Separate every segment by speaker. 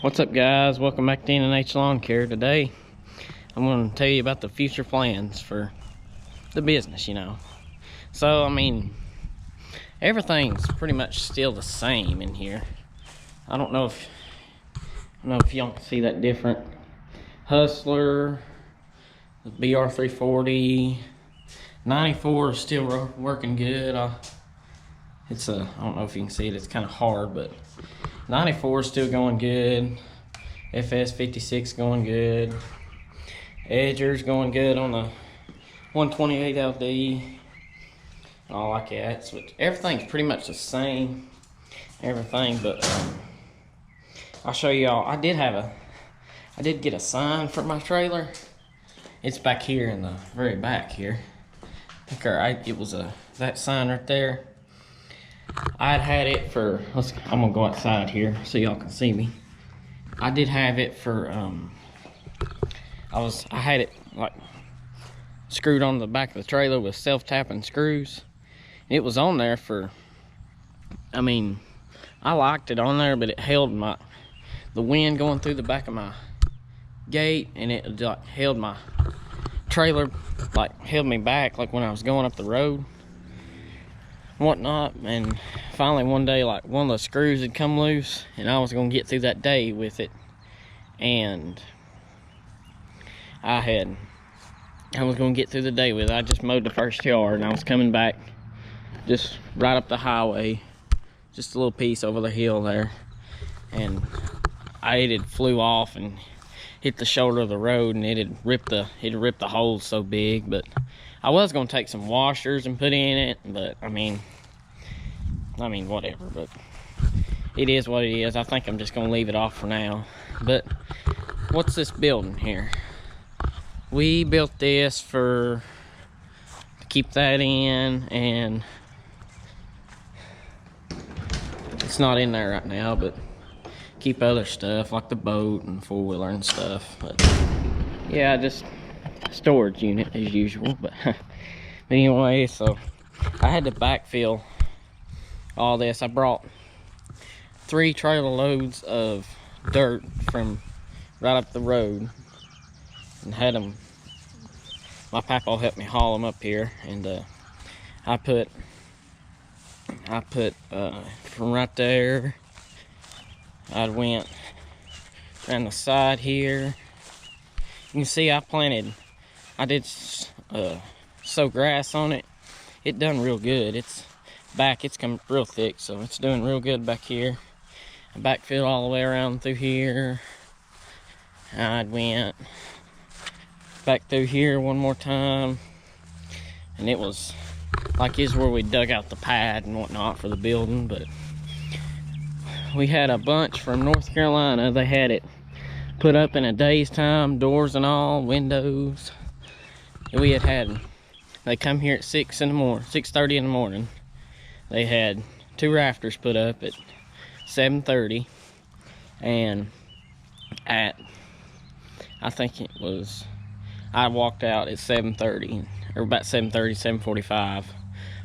Speaker 1: What's up, guys? Welcome back to N&H Lawn Care. Today I'm going to tell you about the future plans for the business, So I mean, everything's pretty much still the same in here. I don't know if y'all can see that different Hustler, the BR340, 94 is still working good. I don't know if you can see it, it's kind of hard, but 94 is still going good. FS56 going good. Edger's going good on the 128 LD. All like that. So everything's pretty much the same. Everything, but I'll show y'all. I did get a sign for my trailer. It's back here in the very back here. It was that sign right there. I'd had it for, I'm gonna go outside here so y'all can see me. I did have it for, I had it like screwed on the back of the trailer with self-tapping screws. It was on there for, I liked it on there, but it held the wind going through the back of my gate, and it like held my trailer, like held me back like when I was going up the road. Whatnot. And finally one day, like, one of the screws had come loose and I was gonna get through that day with it, and I was gonna get through the day with it. I just mowed the first yard and I was coming back just right up the highway, just a little piece over the hill there, and it had flew off and hit the shoulder of the road, and it had ripped the holes so big. But I was gonna take some washers and put in it, but I mean whatever, but it is what it is. I think I'm just gonna leave it off for now. But what's this building here? We built this to keep that in, and it's not in there right now, but keep other stuff like the boat and four-wheeler and stuff. But yeah, just storage unit as usual. But anyway, so I had to backfill all this. I brought 3 trailer loads of dirt from right up the road and had them, my papa helped me haul them up here, and I put from right there, I went around the side here. You can see I did sow grass on it. It done real good. It's come real thick, so it's doing real good back here. I backfilled all the way around through here. I went back through here one more time, and it was like is where we dug out the pad and whatnot for the building. But we had a bunch from North Carolina. They had it put up in a day's time, doors and all, windows. They come here at 6:30 in the morning. They had 2 rafters put up at 7:30, and I walked out at 7:30, or about 7:30, 7:45.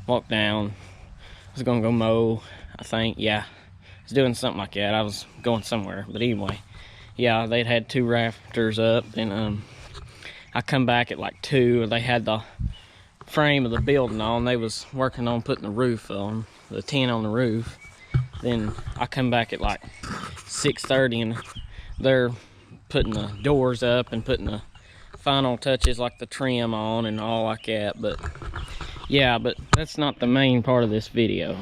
Speaker 1: Walked down, was gonna go mow, I think, yeah. I was doing something like that. I was going somewhere, but anyway, yeah, they'd had 2 rafters up, and I come back at like 2, and they had the frame of the building on. They was working on putting the roof on, the tin on the roof. Then I come back at like 6:30, and they're putting the doors up and putting the final touches like the trim on and all like that. But yeah, but that's not the main part of this video.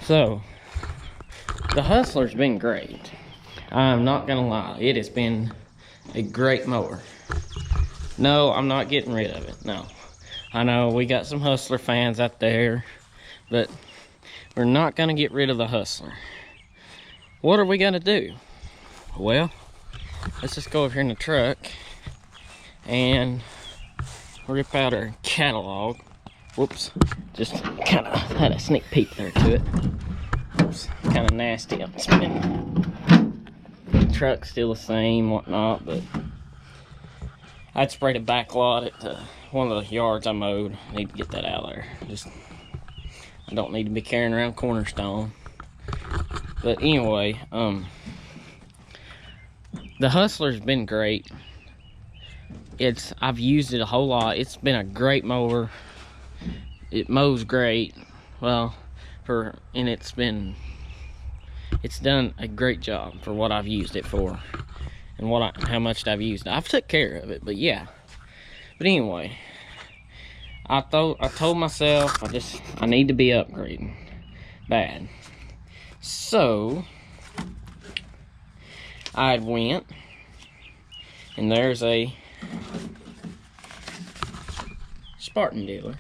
Speaker 1: So the Hustler's been great. I'm not gonna lie, it has been a great mower. No, I'm not getting rid of it, no. I know we got some Hustler fans out there, but we're not gonna get rid of the Hustler. What are we gonna do? Well, let's just go over here in the truck and rip out our catalog. Whoops, just kind of had a sneak peek there to it. It's kind of nasty up spinning. The truck's still the same, whatnot, but I'd sprayed a back lot at one of the yards I mowed. I need to get that out of there. I don't need to be carrying around cornerstone. But anyway, The Hustler's been great. I've used it a whole lot. It's been a great mower. It mows great. Well, it's done a great job for what I've used it for, and how much I've used it. I've took care of it, but yeah. But anyway, I told myself I need to be upgrading bad. So I went, and there's a Spartan dealer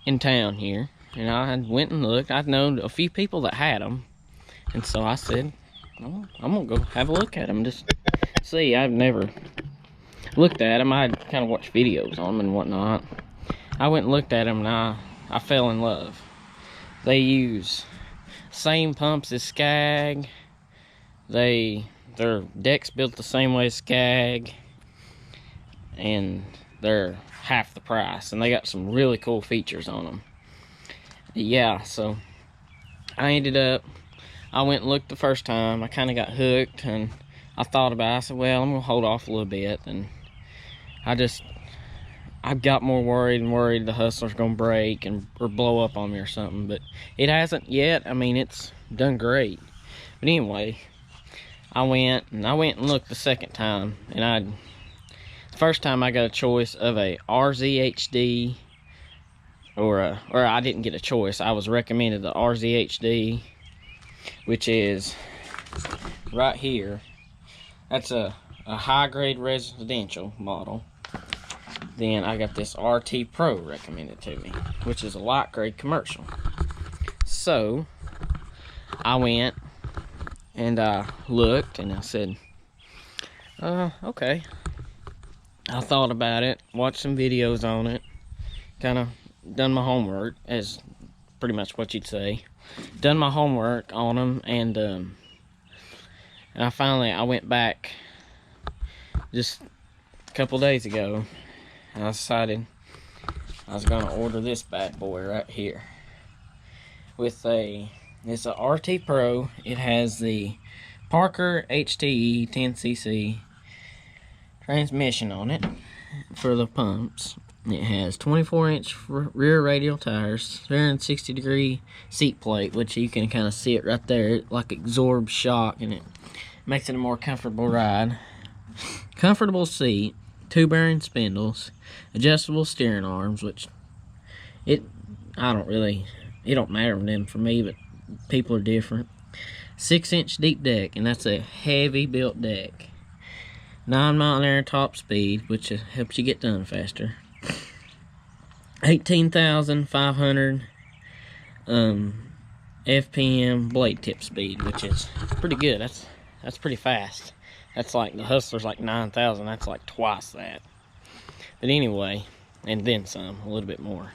Speaker 1: in town here, and I went and looked. I'd known a few people that had them, and so I said, oh, I'm gonna go have a look at them, just see. I've never looked at them. I'd kind of watched videos on them and whatnot. I went and looked at them, and I fell in love. They use same pumps as Skag. Their deck's built the same way as Skag, and they're half the price, and they got some really cool features on them. Yeah, so I went and looked the first time. I kind of got hooked, and I thought about it. I said, well, I'm gonna hold off a little bit, and I got more worried the Hustler's gonna break or blow up on me or something, but it hasn't yet. I mean, it's done great. But anyway, I went and looked the second time, and the first time I got a choice of a RZHD, or I didn't get a choice. I was recommended the RZHD, which is right here. That's a high-grade residential model. Then I got this RT Pro recommended to me, which is a light-grade commercial. So I went and I looked, and I said, okay. I thought about it, watched some videos on it, kind of done my homework, as pretty much what you'd say. Done my homework on them, and I went back just a couple days ago, and I decided I was gonna order this bad boy right here. It's a RT Pro. It has the Parker HTE 10cc transmission on it for the pumps. It has 24-inch rear radial tires, 360-degree seat plate, which you can kind of see it right there. It like absorbs shock, and it makes it a more comfortable ride. Comfortable seat, 2 bearing spindles, adjustable steering arms, which it don't matter with them for me, but people are different. 6-inch deep deck, and that's a heavy built deck. 9-mile-an-hour top speed, which helps you get done faster. 18,500 FPM blade tip speed, which is pretty good. That's pretty fast. That's like the Hustler's like 9,000. That's like twice that. But anyway, and then some, a little bit more.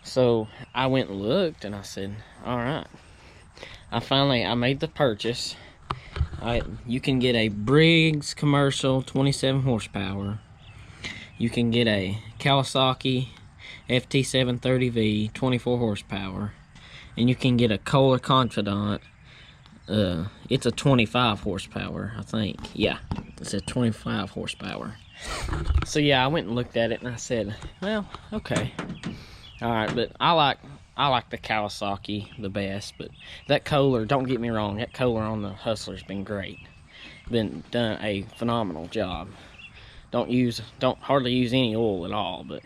Speaker 1: So I went and looked, and I said, all right. I made the purchase. You can get a Briggs commercial 27 horsepower. You can get a Kawasaki FT730V 24 horsepower, and you can get a Kohler Confidant. It's a 25 horsepower, I think. Yeah, it's a 25 horsepower. So yeah, I went and looked at it, and I said, well, okay, all right. But I like the Kawasaki the best, but that Kohler, don't get me wrong, that Kohler on the Hustler's been great. Been done a phenomenal job. Don't hardly use any oil at all, but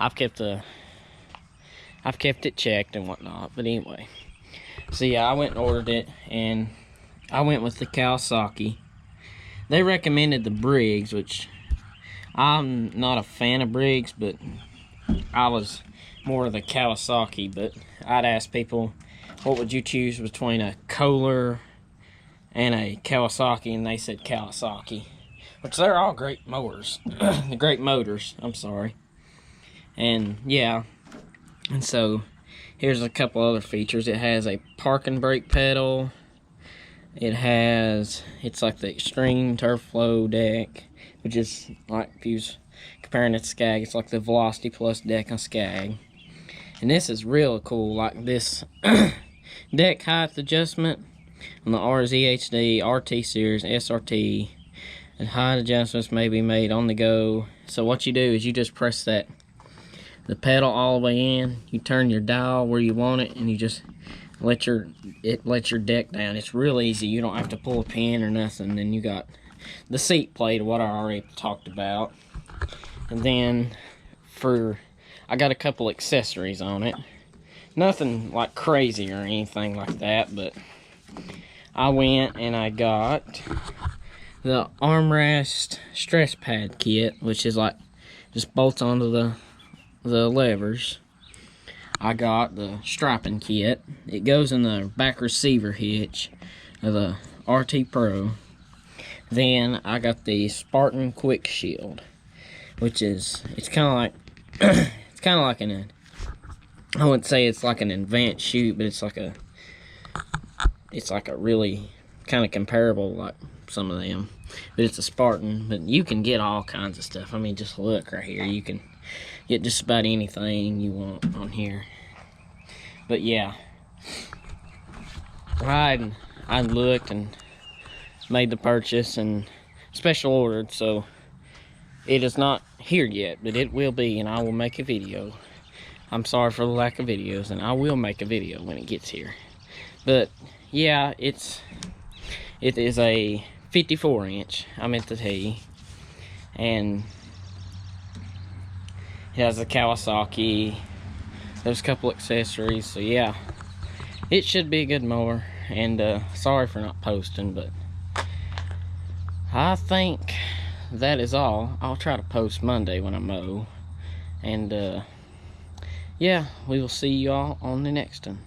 Speaker 1: I've kept it checked and whatnot. But anyway, so yeah, I went and ordered it, and I went with the Kawasaki. They recommended the Briggs, which I'm not a fan of Briggs, but I was more of the Kawasaki. But I'd ask people, what would you choose between a Kohler and a Kawasaki, and they said Kawasaki, which they're all great mowers. Great motors, I'm sorry. And yeah, and so here's a couple other features. It has a park and brake pedal. It's like the Extreme Turf Flow deck, which is like, if you was comparing it to Skag, it's like the Velocity Plus deck on Skag. And this is real cool, like this deck height adjustment. On the RZHD, RT series, SRT, and height adjustments may be made on the go. So what you do is you just press the pedal all the way in, you turn your dial where you want it, and you just let your deck down. It's real easy. You don't have to pull a pin or nothing. Then you got the seat plate, what I already talked about. And then I got a couple accessories on it. Nothing like crazy or anything like that, but I went and I got the armrest stress pad kit, which is like just bolts onto the levers. I got the striping kit. It goes in the back receiver hitch of the RT Pro. Then I got the Spartan Quick Shield, which is, it's kind of like it's kind of like I wouldn't say it's like an advanced chute, but it's like a really kind of comparable like some of them. But it's a Spartan, but you can get all kinds of stuff. I mean, just look right here. You can get just about anything you want on here. But yeah, I looked and made the purchase and special ordered, so it is not here yet, but it will be, and I will make a video. I'm sorry for the lack of videos, and I will make a video when it gets here. But yeah, it is a 54-inch, I meant to tell you, and it has a Kawasaki. There's a couple accessories, so yeah, it should be a good mower. And sorry for not posting, but I think that is all. I'll try to post Monday when I mow, and yeah, we will see you all on the next one.